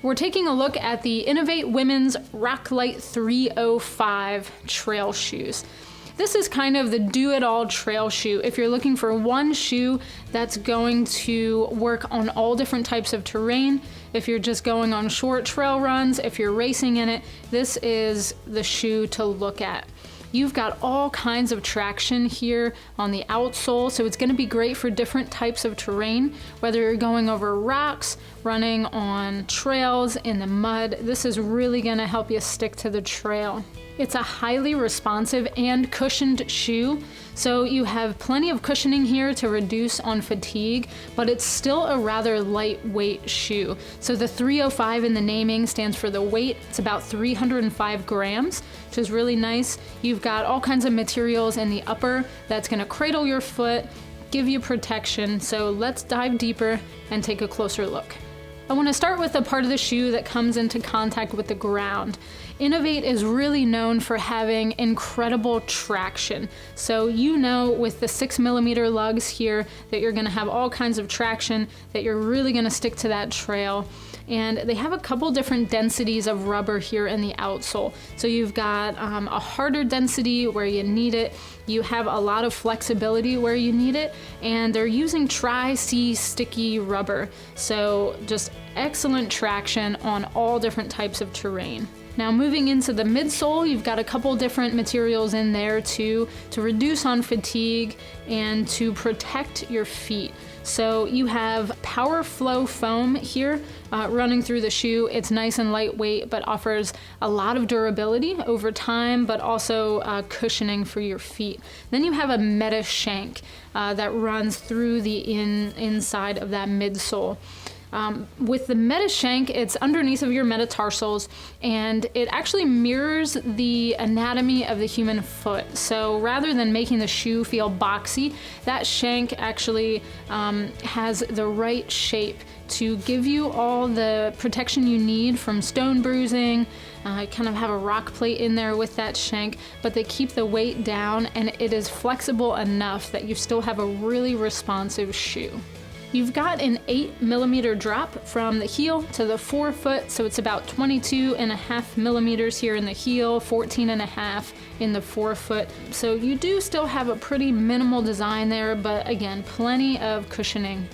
We're taking a look at the inov-8 Women's Roclite 305 trail shoes. This is kind of the do-it-all trail shoe. If you're looking for one shoe that's going to work on all different types of terrain, if you're just going on short trail runs, if you're racing in it, this is the shoe to look at. You've got all kinds of traction here on the outsole, so it's going to be great for different types of terrain, whether you're going over rocks, running on trails, in the mud. This is really going to help you stick to the trail. It's a highly responsive and cushioned shoe, so you have plenty of cushioning here to reduce on fatigue, but it's still a rather lightweight shoe. So the 305 in the naming stands for the weight. It's about 305 grams, which is really nice. You've got all kinds of materials in the upper that's going to cradle your foot, give you protection. So let's dive deeper and take a closer look. I want to start with the part of the shoe that comes into contact with the ground. inov-8 is really known for having incredible traction. So you know with the 6mm lugs here that you're going to have all kinds of traction, that you're really going to stick to that trail. And they have a couple different densities of rubber here in the outsole. So you've got a harder density where you need it. You have a lot of flexibility where you need it. And they're using Tri-C sticky rubber. So just excellent traction on all different types of terrain. Now moving into the midsole, you've got a couple different materials in there too, to reduce on fatigue and to protect your feet. So you have Power Flow foam here running through the shoe. It's nice and lightweight, but offers a lot of durability over time, but also cushioning for your feet. Then you have a meta shank that runs through the inside of that midsole. With the meta shank, it's underneath of your metatarsals, and it actually mirrors the anatomy of the human foot. So rather than making the shoe feel boxy, that shank actually has the right shape to give you all the protection you need from stone bruising. Kind of have a rock plate in there with that shank, but they keep the weight down, and it is flexible enough that you still have a really responsive shoe. You've got an 8mm drop from the heel to the forefoot, so it's about 22.5mm here in the heel, 14.5 in the forefoot. So you do still have a pretty minimal design there, but again, plenty of cushioning.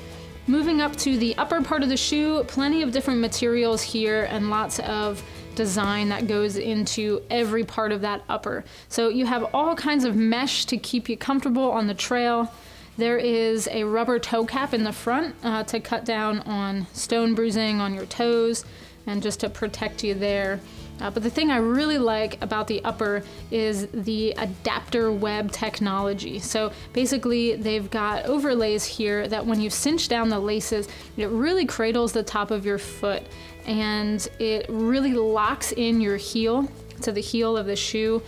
Moving up to the upper part of the shoe, plenty of different materials here and lots of design that goes into every part of that upper. So you have all kinds of mesh to keep you comfortable on the trail. There is a rubber toe cap in the front to cut down on stone bruising on your toes and just to protect you there. But the thing I really like about the upper is the adapter web technology. So basically they've got overlays here that when you cinch down the laces, it really cradles the top of your foot and it really locks in your heel to the heel of the shoe.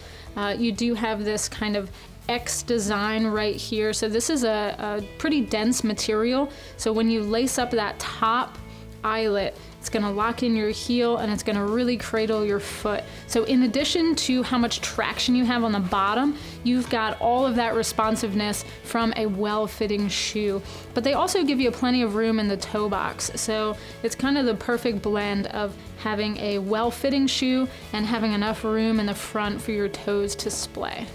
You do have this kind of X design right here. So this is a pretty dense material. So when you lace up that top eyelet, it's going to lock in your heel and it's going to really cradle your foot. So in addition to how much traction you have on the bottom, you've got all of that responsiveness from a well-fitting shoe. But they also give you plenty of room in the toe box. So it's kind of the perfect blend of having a well-fitting shoe and having enough room in the front for your toes to splay.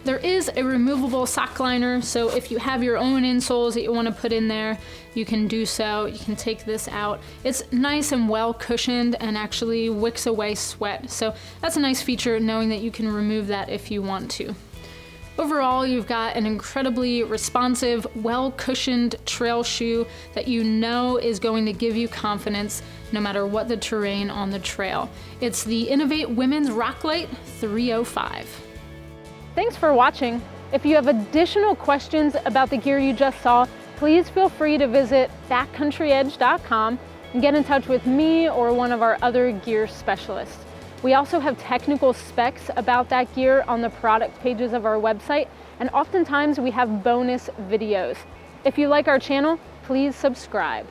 There is a removable sock liner, so if you have your own insoles that you want to put in there, you can do so. You can take this out. It's nice and well cushioned and actually wicks away sweat. So that's a nice feature, knowing that you can remove that if you want to. Overall, you've got an incredibly responsive, well-cushioned trail shoe that you know is going to give you confidence no matter what the terrain on the trail. It's the inov-8 Women's Roclite 305. Thanks for watching. If you have additional questions about the gear you just saw, please feel free to visit backcountryedge.com and get in touch with me or one of our other gear specialists. We also have technical specs about that gear on the product pages of our website, and oftentimes we have bonus videos. If you like our channel, please subscribe.